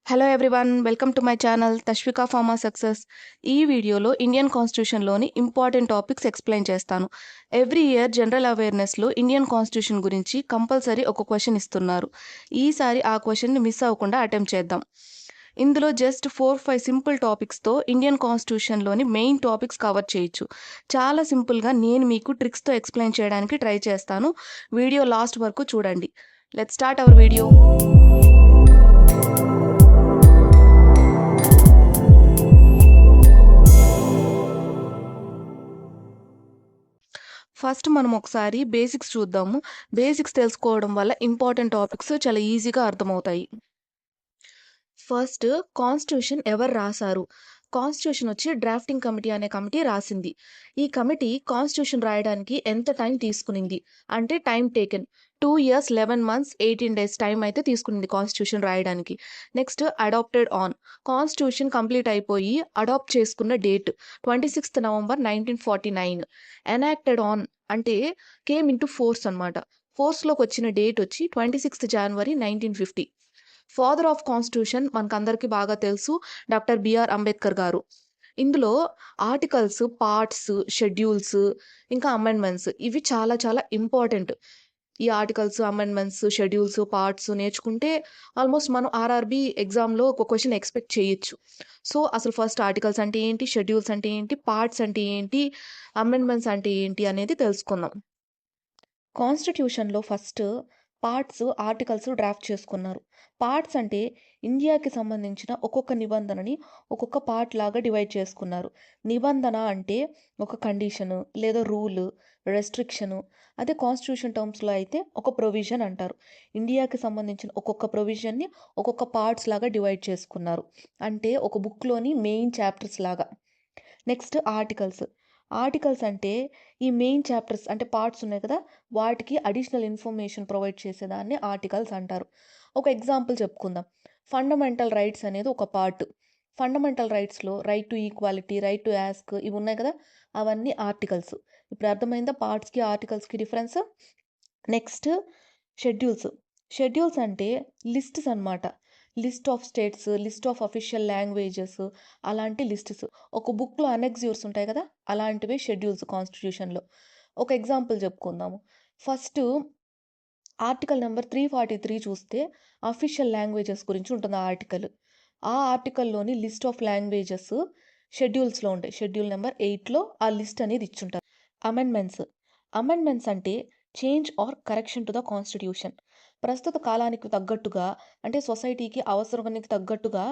Hello everyone, welcome to my channel Tashvika pharma success. ఈ వీడియోలో Indian కాన్స్టిట్యూషన్లోని ఇంపార్టెంట్ టాపిక్స్ ఎక్స్ప్లెయిన్ చేస్తాను. ఎవ్రీ ఇయర్ జనరల్ అవేర్నెస్లో ఇండియన్ కాన్స్టిట్యూషన్ గురించి కంపల్సరీ ఒక క్వశ్చన్ ఇస్తున్నారు. ఈసారి ఆ క్వశ్చన్ని మిస్ అవ్వకుండా అటెంప్ట్ చేద్దాం. ఇందులో జస్ట్ 4-5 సింపుల్ టాపిక్స్తో ఇండియన్ కాన్స్టిట్యూషన్లోని మెయిన్ టాపిక్స్ కవర్ చేయొచ్చు. చాలా సింపుల్గా నేను మీకు ట్రిక్స్తో ఎక్స్ప్లెయిన్ చేయడానికి ట్రై చేస్తాను. వీడియో లాస్ట్ వరకు చూడండి. Let's start our video. First మనం ఒకసారి బేసిక్స్ చూద్దాము. బేసిక్స్ తెలుసుకోవడం వల్ల ఇంపార్టెంట్ టాపిక్స్ చాలా ఈజీగా అర్థమవుతాయి. ఫస్ట్, కాన్స్టిట్యూషన్ ఎవరు రాశారు? కాన్స్టిట్యూషన్ వచ్చి డ్రాఫ్టింగ్ కమిటీ అనే కమిటీ రాసింది. ఈ కమిటీ కాన్స్టిట్యూషన్ రాయడానికి ఎంత టైం తీసుకునింది అంటే time taken 2 years 11 months 18 days time అయితే తీసుకునింది కాన్స్టిట్యూషన్ రాయడానికి. Next, adopted on, constitution complete అయిపోయి అడాప్ట్ చేసుకున్న date 26th November 1949. Enacted on అంటే కేమ్ ఇంటూ ఫోర్స్ అనమాట. ఫోర్స్లోకి వచ్చిన డేట్ వచ్చి 26th January 1950. Father of constitution మనకందరికీ బాగా తెలుసు, డాక్టర్ బిఆర్ అంబేద్కర్ గారు. ఇందులో ఆర్టికల్స్, పార్ట్స్, షెడ్యూల్స్, ఇంకా అమెండ్మెంట్స్ ఇవి చాలా చాలా ఇంపార్టెంట్. ఈ ఆర్టికల్స్, అమెండ్మెంట్స్, షెడ్యూల్స్, పార్ట్స్ నేర్చుకుంటే ఆల్మోస్ట్ మనం ఆర్ఆర్బి ఎగ్జామ్లో ఒక క్వశ్చన్ ఎక్స్పెక్ట్ చేయొచ్చు. సో అసలు ఫస్ట్ ఆర్టికల్స్ అంటే ఏంటి, షెడ్యూల్స్ అంటే ఏంటి, పార్ట్స్ అంటే ఏంటి, అమెండ్మెంట్స్ అంటే ఏంటి అనేది తెలుసుకుందాం. కాన్స్టిట్యూషన్లో ఫస్ట్ పార్ట్స్, ఆర్టికల్స్ డ్రాఫ్ట్ చేసుకున్నారు. పార్ట్స్ అంటే ఇండియాకి సంబంధించిన ఒక్కొక్క నిబంధనని ఒక్కొక్క పార్ట్ లాగా డివైడ్ చేసుకున్నారు. నిబంధన అంటే ఒక కండిషను లేదా రూలు, రెస్ట్రిక్షను. అదే కాన్స్టిట్యూషన్ టర్మ్స్లో అయితే ఒక ప్రొవిజన్ అంటారు. ఇండియాకి సంబంధించిన ఒక్కొక్క ప్రొవిజన్ని ఒక్కొక్క పార్ట్స్ లాగా డివైడ్ చేసుకున్నారు. అంటే ఒక బుక్లోని మెయిన్ చాప్టర్స్ లాగా. Next, articles. ఆర్టికల్స్ అంటే ఈ మెయిన్ చాప్టర్స్ అంటే పార్ట్స్ ఉన్నాయి కదా, వాటికి అడిషనల్ ఇన్ఫర్మేషన్ ప్రొవైడ్ చేసేదాన్ని ఆర్టికల్స్ అంటారు. ఒక ఎగ్జాంపుల్ చెప్పుకుందాం. ఫండమెంటల్ రైట్స్ అనేది ఒక పార్ట్. ఫండమెంటల్ రైట్స్లో right to equality, right to ask ఇవి ఉన్నాయి కదా, అవన్నీ ఆర్టికల్స్. ఇప్పుడు అర్థమైందా పార్ట్స్కి ఆర్టికల్స్కి డిఫరెన్స్? Next, schedules. షెడ్యూల్స్ అంటే లిస్ట్స్ అన్నమాట. List of states, list of official languages, అలాంటి లిస్ట్స్. ఒక బుక్లో అనెక్స్యూర్స్ ఉంటాయి కదా, అలాంటివే షెడ్యూల్స్ కాన్స్టిట్యూషన్లో. ఒక ఎగ్జాంపుల్ చెప్పుకుందాము. ఫస్ట్, ఆర్టికల్ నెంబర్ 343 చూస్తే అఫీషియల్ లాంగ్వేజెస్ గురించి ఉంటుంది ఆ ఆర్టికల్. ఆ ఆర్టికల్లోని లిస్ట్ ఆఫ్ లాంగ్వేజెస్ షెడ్యూల్స్లో ఉంటాయి. షెడ్యూల్ నెంబర్ 8లో ఆ లిస్ట్ అనేది ఇచ్చుంటారు. అమెండ్మెంట్స్. అమెండ్మెంట్స్ అంటే change or correction to the constitution. ప్రస్తుత కాలానికి తగ్గట్టుగా అంటే సొసైటీకి అవసరానికి తగ్గట్టుగా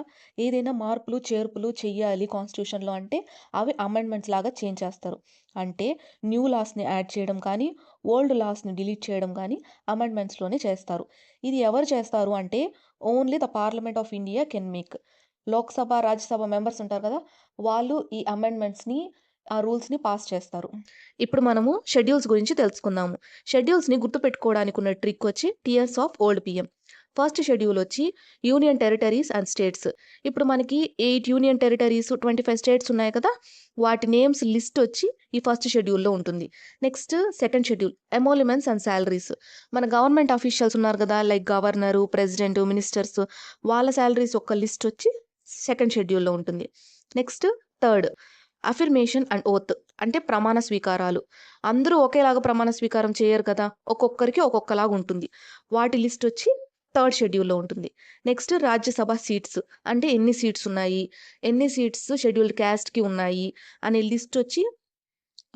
ఏదైనా మార్పులు చేర్పులు చెయ్యాలి కాన్స్టిట్యూషన్లో అంటే అవి అమెండ్మెంట్స్ లాగా చేంజ్ చేస్తారు. అంటే న్యూ లాస్ని యాడ్ చేయడం కానీ, ఓల్డ్ లాస్ని డిలీట్ చేయడం కానీ అమెండ్మెంట్స్లోనే చేస్తారు. ఇది ఎవరు చేస్తారు అంటే only the parliament of India can make. Lok Sabha, Rajya Sabha members ఉంటారు కదా, వాళ్ళు ఈ అమెండ్మెంట్స్ని, ఆ రూల్స్ని పాస్ చేస్తారు. ఇప్పుడు మనము షెడ్యూల్స్ గురించి తెలుసుకుందాము. షెడ్యూల్స్ని గుర్తుపెట్టుకోవడానికి ఉన్న ట్రిక్ వచ్చి tears of old PM. First schedule వచ్చి యూనియన్ టెరిటరీస్ అండ్ స్టేట్స్. ఇప్పుడు మనకి 8 యూనియన్ టెరిటరీస్, 25 స్టేట్స్ ఉన్నాయి కదా, వాటి నేమ్స్ లిస్ట్ వచ్చి ఈ ఫస్ట్ షెడ్యూల్లో ఉంటుంది. Next, second schedule emoluments and salaries. మన గవర్నమెంట్ అఫీషియల్స్ ఉన్నారు కదా, లైక్ గవర్నరు, ప్రెసిడెంట్, మినిస్టర్స్, వాళ్ళ శాలరీస్ ఒక లిస్ట్ వచ్చి సెకండ్ షెడ్యూల్లో ఉంటుంది. Next, third affirmation and oath అంటే ప్రమాణ స్వీకారాలు. అందరూ ఒకేలాగా ప్రమాణ స్వీకారం చేయరు కదా, ఒక్కొక్కరికి ఒక్కొక్కలాగా ఉంటుంది. వాటి లిస్ట్ వచ్చి థర్డ్ షెడ్యూల్లో ఉంటుంది. నెక్స్ట్, రాజ్యసభ సీట్స్ అంటే ఎన్ని సీట్స్ ఉన్నాయి, ఎన్ని సీట్స్ షెడ్యూల్డ్ క్యాస్ట్కి ఉన్నాయి అనే లిస్ట్ వచ్చి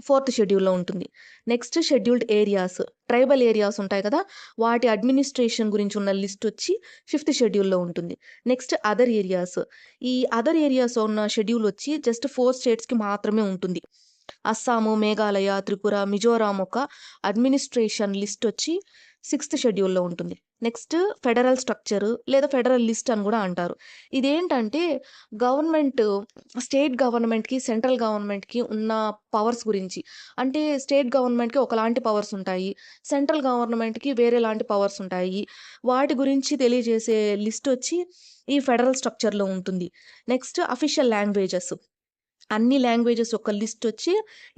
ఫోర్త్ షెడ్యూల్లో ఉంటుంది. Next, scheduled areas, tribal areas ఉంటాయి కదా, వాటి అడ్మినిస్ట్రేషన్ గురించి ఉన్న లిస్ట్ వచ్చి ఫిఫ్త్ షెడ్యూల్లో ఉంటుంది. Next, other areas. ఈ అదర్ ఏరియాస్ ఉన్న షెడ్యూల్ వచ్చి జస్ట్ 4 స్టేట్స్కి మాత్రమే ఉంటుంది. అస్సాము, మేఘాలయ, త్రిపుర, మిజోరాం ఒక అడ్మినిస్ట్రేషన్ లిస్ట్ వచ్చి 6th షెడ్యూల్లో ఉంటుంది. నెక్స్ట్, ఫెడరల్ స్ట్రక్చర్ లేదా ఫెడరల్ లిస్ట్ అని కూడా అంటారు. ఇదేంటంటే గవర్నమెంట్, స్టేట్ గవర్నమెంట్కి సెంట్రల్ గవర్నమెంట్కి ఉన్న పవర్స్ గురించి. అంటే స్టేట్ గవర్నమెంట్కి ఒకలాంటి పవర్స్ ఉంటాయి, సెంట్రల్ గవర్నమెంట్కి వేరేలాంటి పవర్స్ ఉంటాయి. వాటి గురించి తెలియజేసే లిస్ట్ వచ్చి ఈ ఫెడరల్ స్ట్రక్చర్లో ఉంటుంది. Next, official languages. అన్ని లాంగ్వేజెస్ యొక్క లిస్ట్ వచ్చి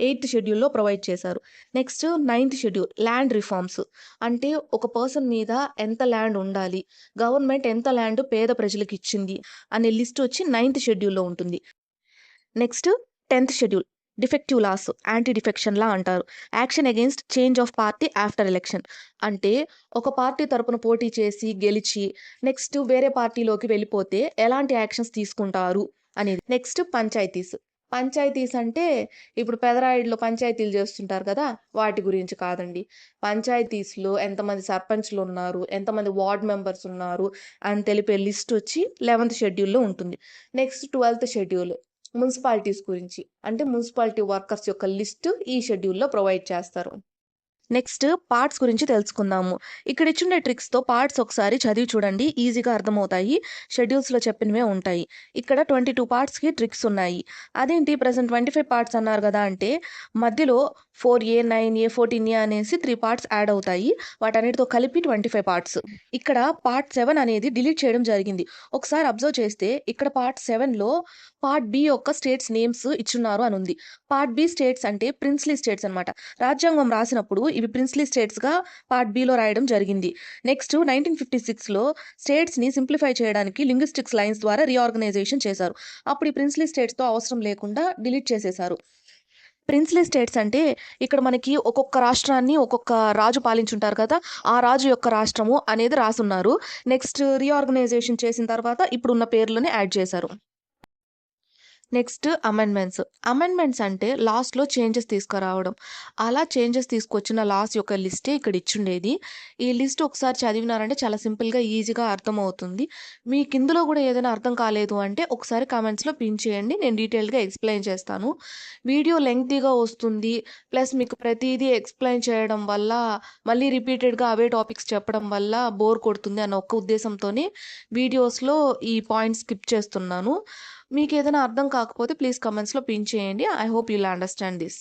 8th షెడ్యూల్లో ప్రొవైడ్ చేశారు. Next 9th schedule land reforms. అంటే ఒక పర్సన్ మీద ఎంత ల్యాండ్ ఉండాలి, గవర్నమెంట్ ఎంత ల్యాండ్ పేద ప్రజలకు ఇచ్చింది అనే లిస్ట్ వచ్చి 9th షెడ్యూల్లో ఉంటుంది. Next 10th schedule defective laws, anti defection law అంటారు. Action against change of party after election. అంటే ఒక పార్టీ తరపున పోటీ చేసి గెలిచి నెక్స్ట్ వేరే పార్టీలోకి వెళ్ళిపోతే ఎలాంటి యాక్షన్స్ తీసుకుంటారు అనేది. Next panchayats. పంచాయతీస్ అంటే ఇప్పుడు పెదరాయుడులో పంచాయతీలు చేస్తుంటారు కదా, వాటి గురించి కాదండి. పంచాయతీస్లో ఎంతమంది సర్పంచ్లు ఉన్నారు, ఎంతమంది వార్డ్ మెంబర్స్ ఉన్నారు అని తెలిపే లిస్ట్ వచ్చి 11th షెడ్యూల్లో ఉంటుంది. నెక్స్ట్ 12th షెడ్యూల్ మున్సిపాలిటీస్ గురించి. అంటే మున్సిపాలిటీ వర్కర్స్ యొక్క లిస్ట్ ఈ షెడ్యూల్లో ప్రొవైడ్ చేస్తారు. నెక్స్ట్ పార్ట్స్ గురించి తెలుసుకుందాము. ఇక్కడ ఇచ్చిన ట్రిక్స్తో పార్ట్స్ ఒకసారి చదివి చూడండి, ఈజీగా అర్థమవుతాయి. షెడ్యూల్స్లో చెప్పినవే ఉంటాయి. ఇక్కడ 22 పార్ట్స్కి ట్రిక్స్ ఉన్నాయి. అదేంటి ప్రజెంట్ 25 పార్ట్స్ అన్నారు కదా అంటే మధ్యలో 4A, 9A, 14A అనేసి 3 పార్ట్స్ యాడ్ అవుతాయి. వాటన్నిటితో కలిపి 25 పార్ట్స్. ఇక్కడ పార్ట్ 7 అనేది డిలీట్ చేయడం జరిగింది. ఒకసారి అబ్జర్వ్ చేస్తే ఇక్కడ పార్ట్ 7లో పార్ట్ బి యొక్క స్టేట్స్ నేమ్స్ ఇచ్చున్నారు అని ఉంది. పార్ట్ బి స్టేట్స్ అంటే ప్రిన్స్లీ స్టేట్స్ అనమాట. రాజ్యాంగం రాసినప్పుడు ఇవి ప్రిన్స్లీ స్టేట్స్గా పార్ట్ బిలో రాయడం జరిగింది. నెక్స్ట్ 1956లో స్టేట్స్ని సింప్లిఫై చేయడానికి లింగ్విస్టిక్స్ లైన్స్ ద్వారా రీఆర్గనైజేషన్ చేశారు. అప్పుడు ఈ ప్రిన్స్లీ స్టేట్స్తో అవసరం లేకుండా డిలీట్ చేసేశారు. ప్రిన్స్లీ స్టేట్స్ అంటే ఇక్కడ మనకి ఒక్కొక్క రాష్ట్రాన్ని ఒక్కొక్క రాజు పాలించుంటారు కదా, ఆ రాజు యొక్క రాష్ట్రము అనేది రాసున్నారు. నెక్స్ట్ రీఆర్గనైజేషన్ చేసిన తర్వాత ఇప్పుడున్న పేర్లని యాడ్ చేశారు. నెక్స్ట్ అమెండ్మెంట్స్ అంటే లాస్ట్లో చేంజెస్ తీసుకురావడం. అలా చేంజెస్ తీసుకొచ్చిన లాస్ యొక్క లిస్టే ఇక్కడ ఇచ్చుండేది. ఈ లిస్ట్ ఒకసారి చదివినారంటే చాలా సింపుల్గా ఈజీగా అర్థమవుతుంది. మీకు ఇందులో కూడా ఏదైనా అర్థం కాలేదు అంటే ఒకసారి కామెంట్స్లో పిన్ చేయండి, నేను డీటెయిల్గా ఎక్స్ప్లెయిన్ చేస్తాను. వీడియో లెంగ్తీగా వస్తుంది, ప్లస్ మీకు ప్రతిదీ ఎక్స్ప్లెయిన్ చేయడం వల్ల మళ్ళీ రిపీటెడ్గా అవే టాపిక్స్ చెప్పడం వల్ల బోర్ కొడుతుంది అన్న ఒక్క ఉద్దేశంతోనే వీడియోస్లో ఈ పాయింట్స్ స్కిప్ చేస్తున్నాను. మీకు ఏదైనా అర్థం కాకపోతే ప్లీజ్ కమెంట్స్లో పిన్ చేయండి. I hope you'll understand this.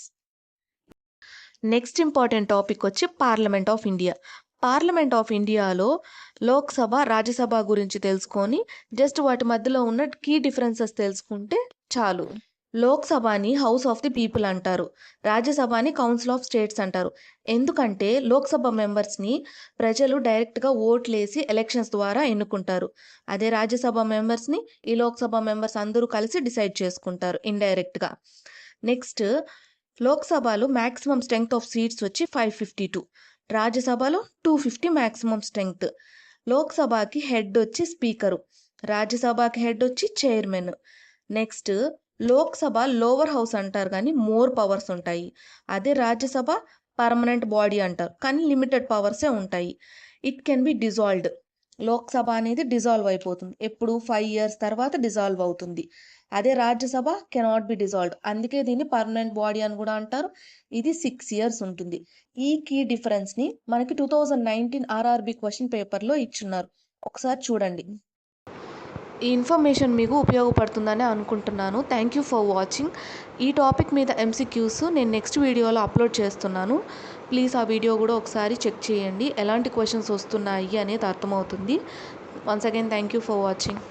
Next important topic వచ్చి parliament of India. Parliament of ఇండియాలో లోక్సభ, రాజ్యసభ గురించి తెలుసుకొని జస్ట్ వాటి మధ్యలో ఉన్న కీ డిఫరెన్సెస్ తెలుసుకుంటే చాలు. లోక్సభని హౌస్ ఆఫ్ ది పీపుల్ అంటారు, రాజ్యసభని కౌన్సిల్ ఆఫ్ స్టేట్స్ అంటారు. ఎందుకంటే లోక్సభ మెంబర్స్ని ప్రజలు డైరెక్ట్గా ఓట్లేసి ఎలక్షన్స్ ద్వారా ఎన్నుకుంటారు. అదే రాజ్యసభ మెంబర్స్ని ఈ లోక్సభ మెంబర్స్ అందరూ కలిసి డిసైడ్ చేసుకుంటారు ఇండైరెక్ట్గా. నెక్స్ట్ లోక్సభలో మ్యాక్సిమం స్ట్రెంగ్త్ ఆఫ్ సీట్స్ వచ్చి 552, రాజ్యసభలో 250 మ్యాక్సిమం స్ట్రెంగ్త్. లోక్సభకి హెడ్ వచ్చి స్పీకరు, రాజ్యసభకి హెడ్ వచ్చి chairman. Next Lok Sabha lower house అంటారు కానీ మోర్ పవర్స్ ఉంటాయి. అదే రాజ్యసభ పర్మనెంట్ బాడీ అంటారు కానీ లిమిటెడ్ పవర్సే ఉంటాయి. It can be dissolved. Lok Sabha అనేది డిజాల్వ్ అయిపోతుంది, ఎప్పుడు 5 years తర్వాత డిజాల్వ్ అవుతుంది. అదే రాజ్యసభ కెనాట్ బి డిజాల్వ్డ్, అందుకే దీన్ని పర్మనెంట్ బాడీ అని కూడా అంటారు. ఇది 6 years ఉంటుంది. ఈ కీ డిఫరెన్స్ని మనకి 2019 RRB క్వశ్చన్ పేపర్లో ఇచ్చున్నారు, ఒకసారి చూడండి. ఈ ఇన్ఫర్మేషన్ మీకు ఉపయోగపడుతుందని అనుకుంటున్నాను. Thank you for watching. ఈ టాపిక్ మీద MCQs నేను నెక్స్ట్ వీడియోలో అప్లోడ్ చేస్తున్నాను. ప్లీజ్ ఆ వీడియో కూడా ఒకసారి చెక్ చేయండి, ఎలాంటి క్వశ్చన్స్ వస్తున్నాయి అనేది అర్థమవుతుంది. Once again thank you for watching.